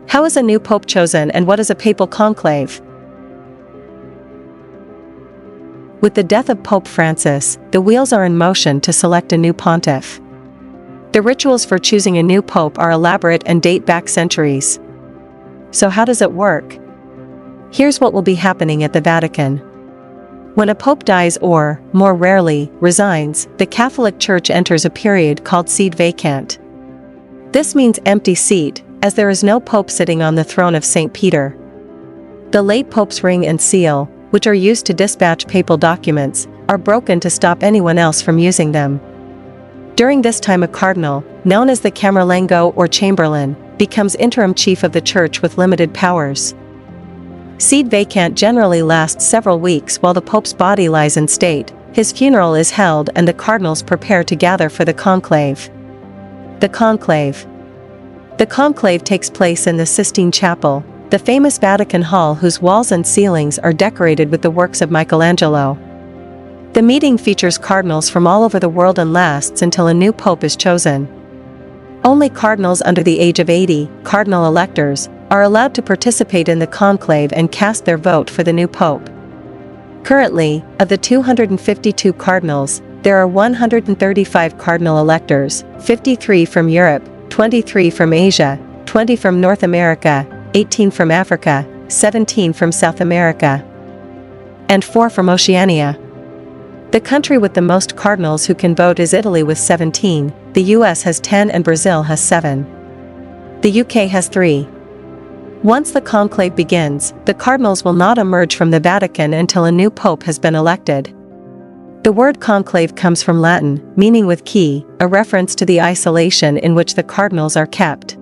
How is a new pope chosen and what is a papal conclave? With the death of Pope Francis, the wheels are in motion to select a new pontiff. The rituals for choosing a new pope are elaborate and date back centuries. So how does it work? Here's what will be happening at the Vatican. When a pope dies or, more rarely, resigns, the Catholic Church enters a period called sede vacant. This means empty seat, as there is no pope sitting on the throne of St. Peter. The late pope's ring and seal, which are used to dispatch papal documents, are broken to stop anyone else from using them. During this time a cardinal, known as the Camerlengo or Chamberlain, becomes interim chief of the church with limited powers. Sede vacant generally lasts several weeks while the pope's body lies in state, his funeral is held and the cardinals prepare to gather for the conclave. The conclave. The conclave takes place in the Sistine Chapel, the famous Vatican Hall whose walls and ceilings are decorated with the works of Michelangelo. The meeting features cardinals from all over the world and lasts until a new pope is chosen. Only cardinals under the age of 80, cardinal electors, are allowed to participate in the conclave and cast their vote for the new pope. Currently, of the 252 cardinals, there are 135 cardinal electors, 53 from Europe, 23 from Asia, 20 from North America, 18 from Africa, 17 from South America, and 4 from Oceania. The country with the most cardinals who can vote is Italy with 17, the US has 10 and Brazil has 7. The UK has 3. Once the conclave begins, the cardinals will not emerge from the Vatican until a new pope has been elected. The word conclave comes from Latin, meaning with key, a reference to the isolation in which the cardinals are kept.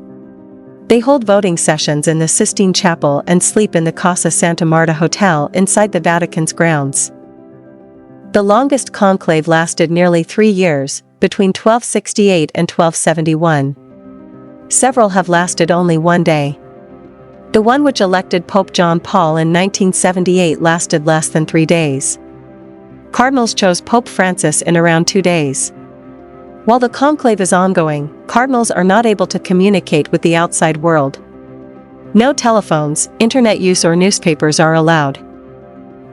They hold voting sessions in the Sistine Chapel and sleep in the Casa Santa Marta Hotel inside the Vatican's grounds. The longest conclave lasted nearly 3 years, between 1268 and 1271. Several have lasted only 1 day. The one which elected Pope John Paul in 1978 lasted less than 3 days. Cardinals chose Pope Francis in around 2 days. While the conclave is ongoing, cardinals are not able to communicate with the outside world. No telephones, internet use or newspapers are allowed.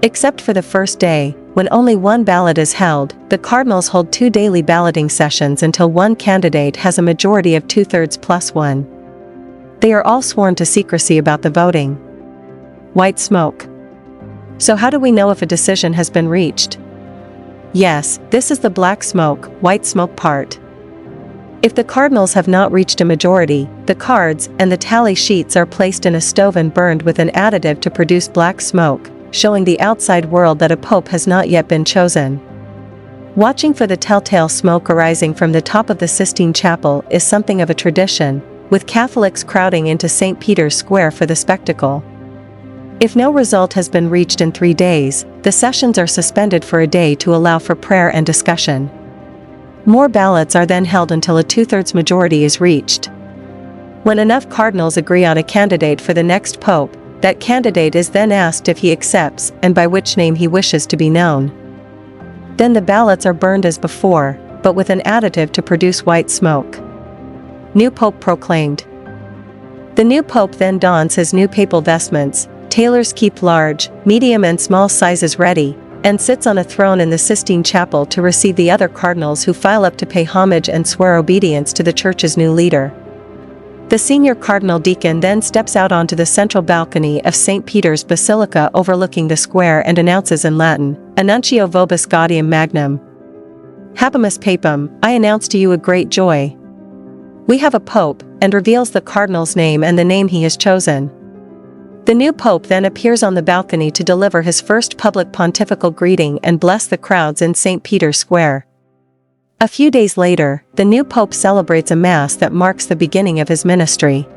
Except for the first day, when only one ballot is held, the cardinals hold 2 daily balloting sessions until one candidate has a majority of 2/3 plus 1. They are all sworn to secrecy about the voting. White smoke. So how do we know if a decision has been reached? Yes, this is the black smoke, white smoke part. If the cardinals have not reached a majority, the cards and the tally sheets are placed in a stove and burned with an additive to produce black smoke, showing the outside world that a pope has not yet been chosen. Watching for the telltale smoke arising from the top of the Sistine Chapel is something of a tradition, with Catholics crowding into St. Peter's Square for the spectacle. If no result has been reached in 3 days, the sessions are suspended for a day to allow for prayer and discussion. More ballots are then held until a 2/3 majority is reached. When enough cardinals agree on a candidate for the next pope, that candidate is then asked if he accepts and by which name he wishes to be known. Then the ballots are burned as before, but with an additive to produce white smoke. New pope proclaimed. The new pope then dons his new papal vestments. Tailors keep large, medium and small sizes ready, and sits on a throne in the Sistine Chapel to receive the other cardinals who file up to pay homage and swear obedience to the church's new leader. The senior cardinal deacon then steps out onto the central balcony of St. Peter's Basilica overlooking the square and announces in Latin, Annuncio vobis gaudium magnum. Habemus papam, I announce to you a great joy. We have a pope, and reveals the cardinal's name and the name he has chosen. The new pope then appears on the balcony to deliver his first public pontifical greeting and bless the crowds in St. Peter's Square. A few days later, the new pope celebrates a mass that marks the beginning of his ministry.